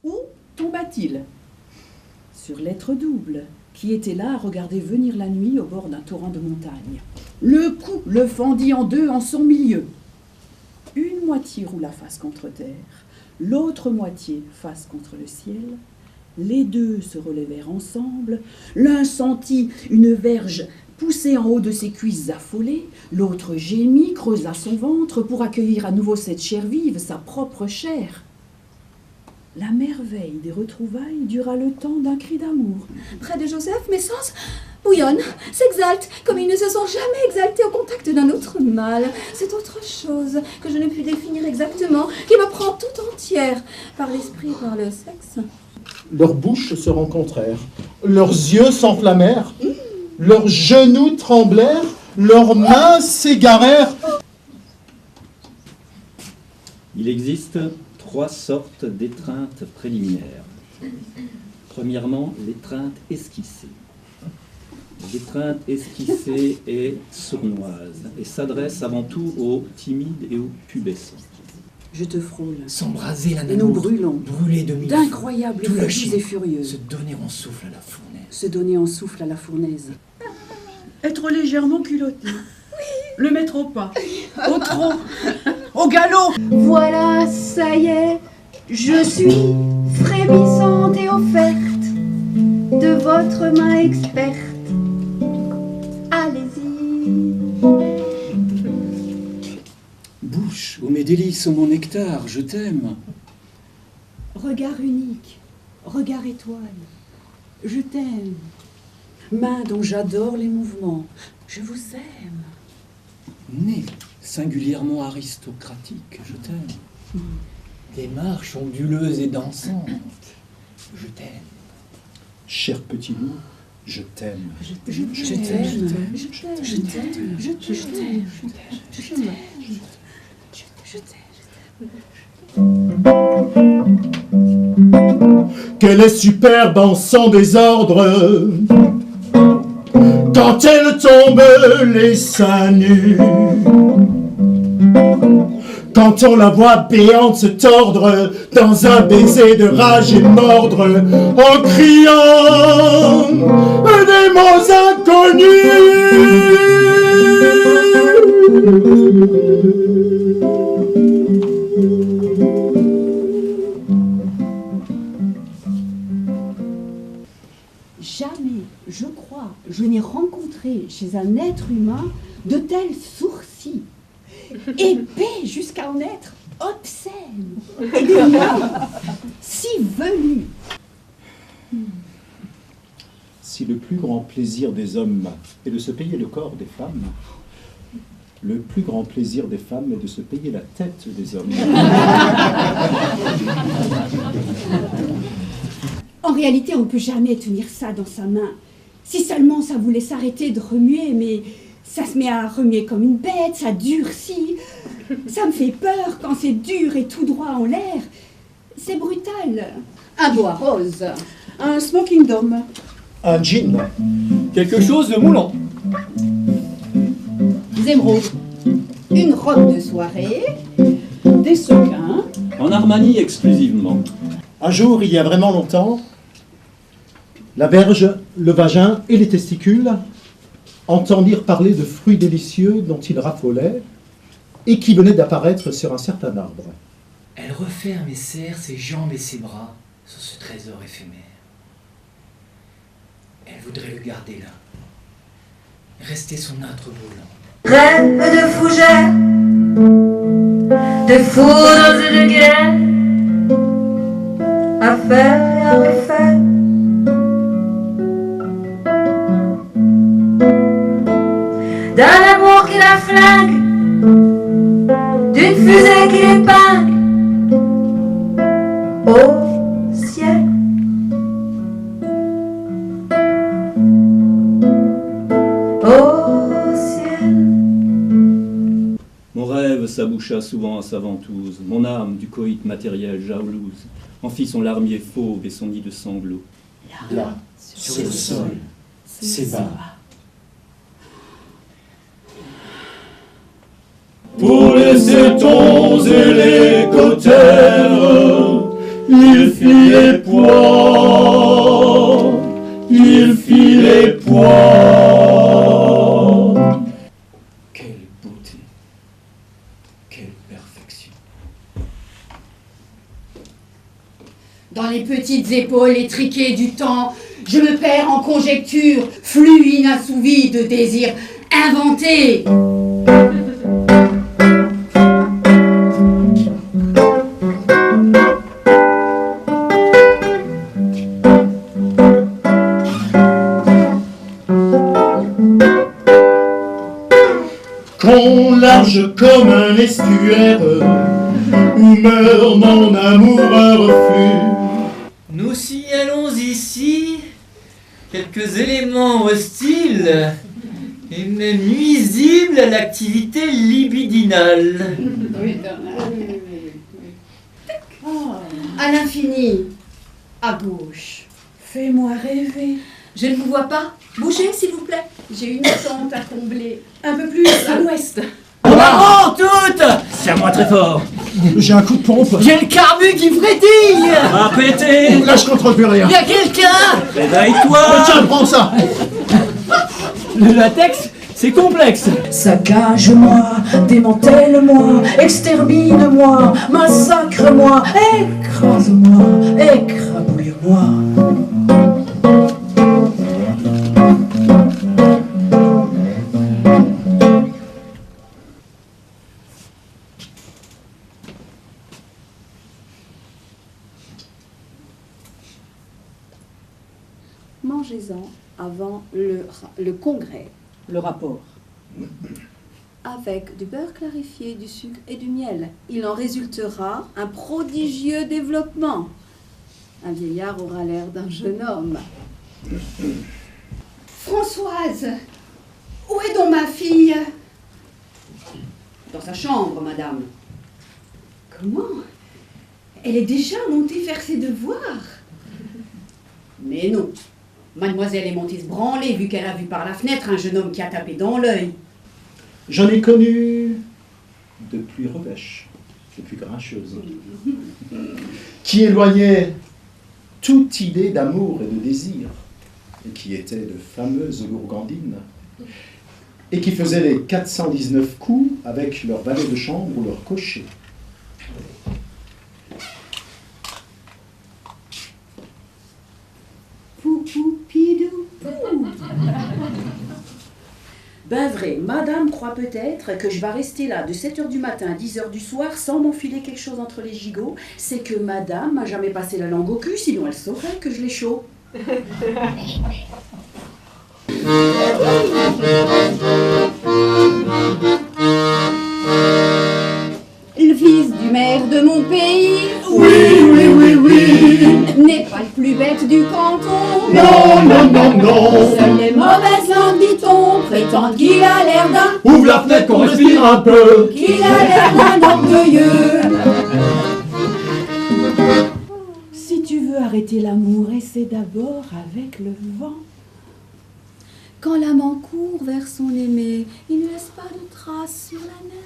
Où tomba-t-il? Sur l'être double, qui était là à regarder venir la nuit au bord d'un torrent de montagne. Le coup le fendit en deux en son milieu. Une moitié roula face contre terre, l'autre moitié face contre le ciel. Les deux se relevèrent ensemble. L'un sentit une verge pousser en haut de ses cuisses affolées, l'autre gémit, creusa son ventre pour accueillir à nouveau cette chair vive, sa propre chair. La merveille des retrouvailles dura le temps d'un cri d'amour. Près de Joseph, mes sens bouillonnent, s'exaltent, comme ils ne se sont jamais exaltés au contact d'un autre mâle. C'est autre chose que je ne puis définir exactement, qui me prend tout entière, par l'esprit et par le sexe. Leurs bouches se rencontrèrent, leurs yeux s'enflammèrent, leurs genoux tremblèrent, leurs mains s'égarèrent. Il existe 3 sortes d'étreintes préliminaires. Premièrement, l'étreinte esquissée. L'étreinte esquissée est sournoise et s'adresse avant tout aux timides et aux pubescents. Je te frôle. S'embraser la Et nous brûlons. Brûler de mille D'incroyables tout folies lâcher, et furieuses. se donner en souffle à la fournaise. Se donner en souffle à la fournaise. Être légèrement culotté. Le mettre au pas, au trot, au galop. Voilà, ça y est, je suis frémissante et offerte de votre main experte. Allez-y. Bouche, ô mes délices, ô mon nectar, je t'aime. Regard unique, regard étoile, je t'aime. Main dont j'adore les mouvements. Je vous aime. Nez singulièrement aristocratique, je t'aime. Démarche onduleuse et dansante, je t'aime. Cher petit loup, je t'aime. Je t'aime. Je t'aime. Je t'aime. Je t'aime. Qu'elle est superbe en sans désordre, quand elle tombe les seins nus, quand on la voit béante se tordre dans un baiser de rage et mordre en criant des mots inconnus. Jamais, je crois, je n'ai rencontré chez un être humain de tels sourcils, épais jusqu'à en être obscènes, et des mains si velues. Si le plus grand plaisir des hommes est de se payer le corps des femmes, le plus grand plaisir des femmes est de se payer la tête des hommes. En réalité, on ne peut jamais tenir ça dans sa main. Si seulement ça voulait s'arrêter de remuer, mais ça se met à remuer comme une bête, ça durcit. Ça me fait peur quand c'est dur et tout droit en l'air. C'est brutal. Un doigt rose. Un smoking d'homme. Un jean. Quelque chose de moulant. Des émeraudes. Une robe de soirée. Des sequins. En Armani exclusivement. Un jour, il y a vraiment longtemps, la verge, le vagin et les testicules entendirent parler de fruits délicieux dont ils raffolaient et qui venaient d'apparaître sur un certain arbre. Elle referme et serre ses jambes et ses bras sur ce trésor éphémère. Elle voudrait le garder là, rester son âtre brûlant. Rêve de fougères, de foudres et de guerre, à faire et à refaire. D'un amour qui la flingue, d'une fusée qui l'épingle au ciel. Au ciel. Mon rêve s'aboucha souvent à sa ventouse, mon âme du coït matériel jalouse en fit son larmier fauve et son nid de sanglots. Là, sur le sol, c'est bas. Pour les cétons et les cautères Il fit les pois, il fit les pois. Quelle beauté, quelle perfection. Dans les petites épaules étriquées du temps, je me perds en conjectures, flux inassouvis de désirs inventés. Qu'on large comme un estuaire, où meurt mon amour à reflux. Nous signalons ici quelques éléments hostiles et même nuisibles à l'activité libidinale. À l'infini, à gauche. Fais-moi rêver. Je ne vous vois pas. Bougez, s'il vous plaît. J'ai une tente à combler. Un peu plus à l'ouest. Bravo toutes! Serre-moi très fort. J'ai un coup de pompe. J'ai le carbu qui frétille. À péter! Là, je contrôle plus rien. Y a quelqu'un? Réveille-toi! Tiens, prends ça. Le latex, c'est complexe. Saccage-moi, démantèle-moi, extermine-moi, massacre-moi, écrase-moi, écrabouille-moi. Mangez-en avant le congrès, Le rapport. avec du beurre clarifié, du sucre et du miel. Il en résultera un prodigieux développement. Un vieillard aura l'air d'un jeune homme. Françoise, où est donc ma fille? Dans sa chambre, madame. Comment? Elle est déjà montée faire ses devoirs? Mais non. Mademoiselle est montée se branler vu qu'elle a vu par la fenêtre un jeune homme qui a tapé dans l'œil. J'en ai connu de plus revêches, de plus grincheuses, qui éloignaient toute idée d'amour et de désir, et qui étaient de fameuses gourgandines, et qui faisaient les 419 coups avec leur valet de chambre ou leur cocher. Ben vrai, madame croit peut-être que je vais rester là de 7h du matin à 10h du soir sans m'enfiler quelque chose entre les gigots. C'est que madame m'a jamais passé la langue au cul, sinon elle saurait que je l'ai chaud. Le fils du maire de mon pays, Oui, n'est pas le plus bête du canton. non. Seules les mauvaises langues, dit-on, prétendent qu'il a l'air d'un, Ouvre la fenêtre qu'on respire un peu. qu'il a l'air d'un orgueilleux. Si tu veux arrêter l'amour, essaie d'abord avec le vent. Quand l'amant court vers son aimé, il ne laisse pas de traces sur la neige.